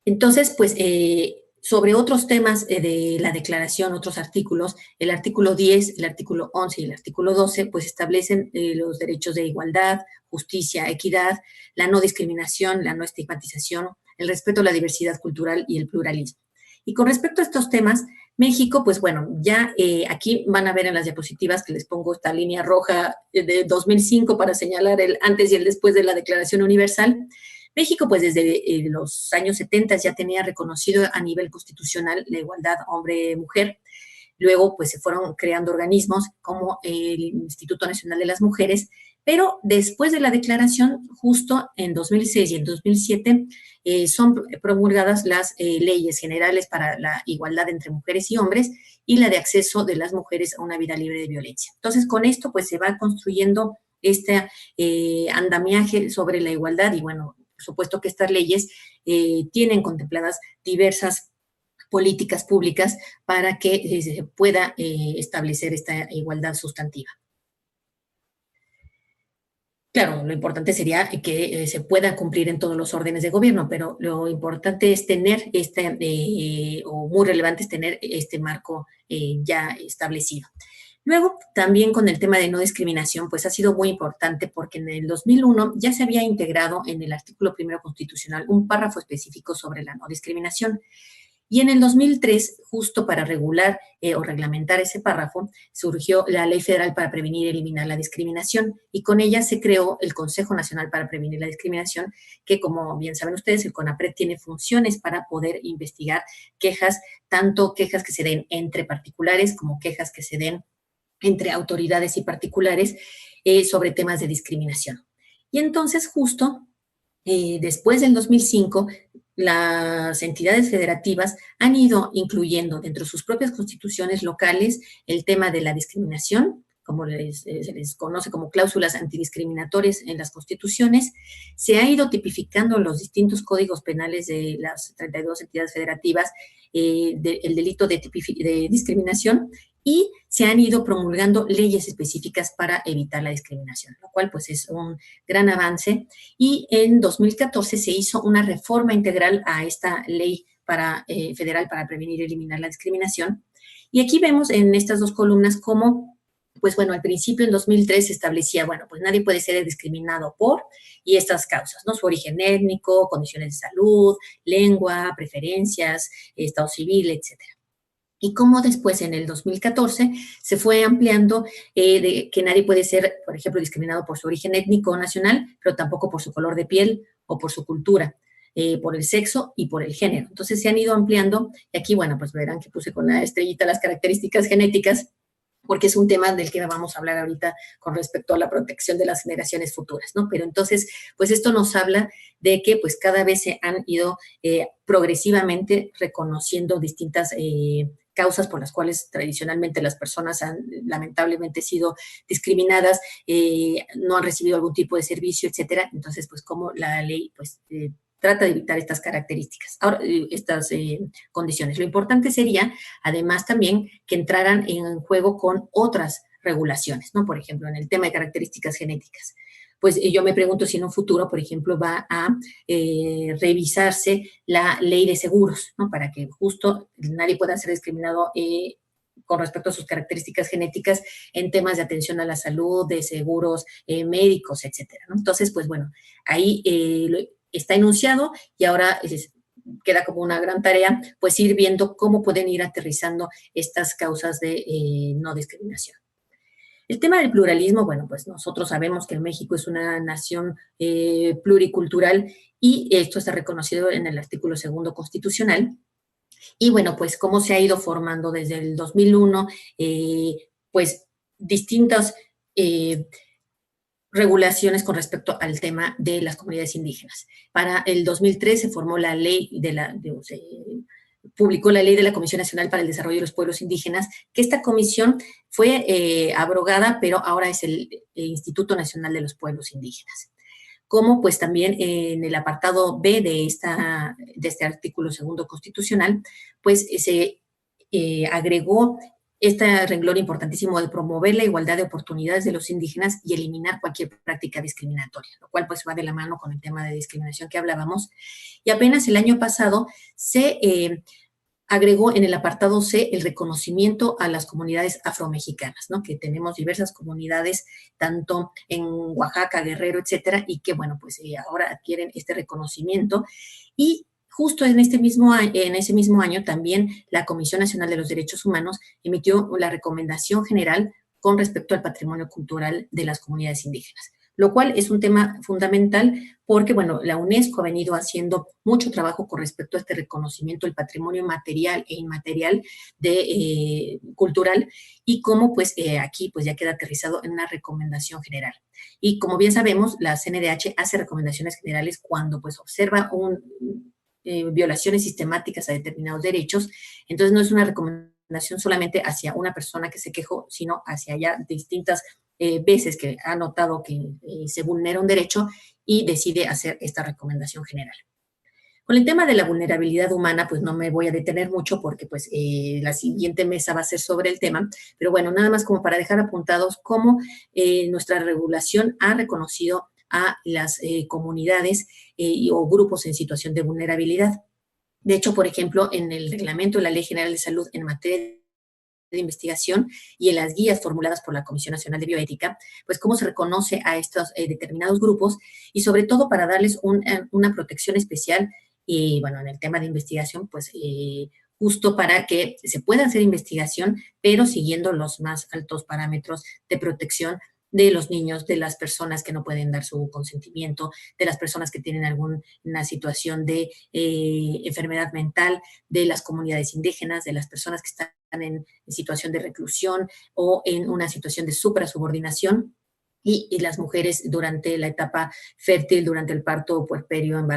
Entonces, pues, sobre otros temas de la declaración, otros artículos, el artículo 10, el artículo 11 y el artículo 12, pues establecen los derechos de igualdad, justicia, equidad, la no discriminación, la no estigmatización, el respeto a la diversidad cultural y el pluralismo. Y con respecto a estos temas, México, pues bueno, ya aquí van a ver en las diapositivas que les pongo esta línea roja de 2005 para señalar el antes y el después de la Declaración Universal. México, pues desde los años 70 ya tenía reconocido a nivel constitucional la igualdad hombre-mujer. Luego, pues se fueron creando organismos como el Instituto Nacional de las Mujeres, pero después de la declaración, justo en 2006 y en 2007, son promulgadas las leyes generales para la igualdad entre mujeres y hombres y la de acceso de las mujeres a una vida libre de violencia. Entonces, con esto, pues se va construyendo este andamiaje sobre la igualdad y, bueno, por supuesto que estas leyes tienen contempladas diversas políticas públicas para que se pueda establecer esta igualdad sustantiva. Claro, lo importante sería que se pueda cumplir en todos los órdenes de gobierno, pero lo importante es tener o muy relevante es tener este marco ya establecido. Luego, también con el tema de no discriminación, pues ha sido muy importante porque en el 2001 ya se había integrado en el artículo primero constitucional un párrafo específico sobre la no discriminación. Y en el 2003, justo para regular o reglamentar ese párrafo, surgió la Ley Federal para Prevenir y Eliminar la Discriminación y con ella se creó el Consejo Nacional para Prevenir la Discriminación, que como bien saben ustedes, el CONAPRED tiene funciones para poder investigar quejas, tanto quejas que se den entre particulares como quejas que se den entre autoridades y particulares sobre temas de discriminación. Y entonces, justo después del 2005, las entidades federativas han ido incluyendo dentro de sus propias constituciones locales el tema de la discriminación, como se les conoce como cláusulas antidiscriminatorias en las constituciones. Se ha ido tipificando en los distintos códigos penales de las 32 entidades federativas el delito de discriminación y se han ido promulgando leyes específicas para evitar la discriminación, lo cual pues es un gran avance. Y en 2014 se hizo una reforma integral a esta ley federal para prevenir y eliminar la discriminación. Y aquí vemos en estas dos columnas cómo, pues bueno, al principio en 2003 se establecía, bueno, pues nadie puede ser discriminado por y estas causas, ¿no? Su origen étnico, condiciones de salud, lengua, preferencias, estado civil, etcétera. Y cómo después, en el 2014, se fue ampliando de que nadie puede ser, por ejemplo, discriminado por su origen étnico o nacional, pero tampoco por su color de piel o por su cultura, por el sexo y por el género. Entonces se han ido ampliando, y aquí, bueno, pues verán que puse con una estrellita las características genéticas, porque es un tema del que vamos a hablar ahorita con respecto a la protección de las generaciones futuras, ¿no? Pero entonces, pues esto nos habla de que pues cada vez se han ido progresivamente reconociendo distintas causas por las cuales tradicionalmente las personas han lamentablemente sido discriminadas, no han recibido algún tipo de servicio, etcétera. Entonces, pues como la ley pues trata de evitar estas características, ahora, estas condiciones. Lo importante sería, además, también que entraran en juego con otras regulaciones, ¿no? Por ejemplo, en el tema de características genéticas. Pues yo me pregunto si en un futuro, por ejemplo, va a revisarse la ley de seguros, ¿no? Para que justo nadie pueda ser discriminado con respecto a sus características genéticas en temas de atención a la salud, de seguros médicos, etcétera, ¿no? Entonces, pues bueno, ahí está enunciado y ahora queda como una gran tarea, pues ir viendo cómo pueden ir aterrizando estas causas de no discriminación. El tema del pluralismo, bueno, pues nosotros sabemos que México es una nación pluricultural y esto está reconocido en el artículo 2 constitucional. Y bueno, pues cómo se ha ido formando desde el 2001, pues distintas regulaciones con respecto al tema de las comunidades indígenas. Para el 2003 se formó la ley se publicó la ley de la Comisión Nacional para el Desarrollo de los Pueblos Indígenas, que esta comisión fue abrogada, pero ahora es el Instituto Nacional de los Pueblos Indígenas. Como pues también en el apartado B de este artículo 2 constitucional, pues se agregó este renglón importantísimo de promover la igualdad de oportunidades de los indígenas y eliminar cualquier práctica discriminatoria, lo cual pues va de la mano con el tema de discriminación que hablábamos. Y apenas el año pasado se agregó en el apartado C el reconocimiento a las comunidades afromexicanas, ¿no? Que tenemos diversas comunidades, tanto en Oaxaca, Guerrero, etcétera, y que, bueno, pues ahora adquieren este reconocimiento. Y justo en ese mismo año también la Comisión Nacional de los Derechos Humanos emitió la recomendación general con respecto al patrimonio cultural de las comunidades indígenas, lo cual es un tema fundamental porque, bueno, la UNESCO ha venido haciendo mucho trabajo con respecto a este reconocimiento del patrimonio material e inmaterial cultural y cómo, pues, aquí, pues, ya queda aterrizado en una recomendación general. Y como bien sabemos, la CNDH hace recomendaciones generales cuando, pues, observa violaciones sistemáticas a determinados derechos, entonces no es una recomendación solamente hacia una persona que se quejó, sino hacia ya distintas veces que ha notado que se vulnera un derecho y decide hacer esta recomendación general. Con el tema de la vulnerabilidad humana, pues no me voy a detener mucho porque pues la siguiente mesa va a ser sobre el tema, pero bueno, nada más como para dejar apuntados cómo nuestra regulación ha reconocido a las comunidades o grupos en situación de vulnerabilidad. De hecho, por ejemplo, en el reglamento de la Ley General de Salud en materia de investigación y en las guías formuladas por la Comisión Nacional de Bioética, pues cómo se reconoce a estos determinados grupos y sobre todo para darles una protección especial y bueno, en el tema de investigación, pues justo para que se pueda hacer investigación, pero siguiendo los más altos parámetros de protección de los niños, de las personas que no pueden dar su consentimiento, de las personas que tienen alguna situación de enfermedad mental, de las comunidades indígenas, de las personas que están en situación de reclusión o en una situación de suprasubordinación y las mujeres durante la etapa fértil, durante el parto, puerperio, embarazo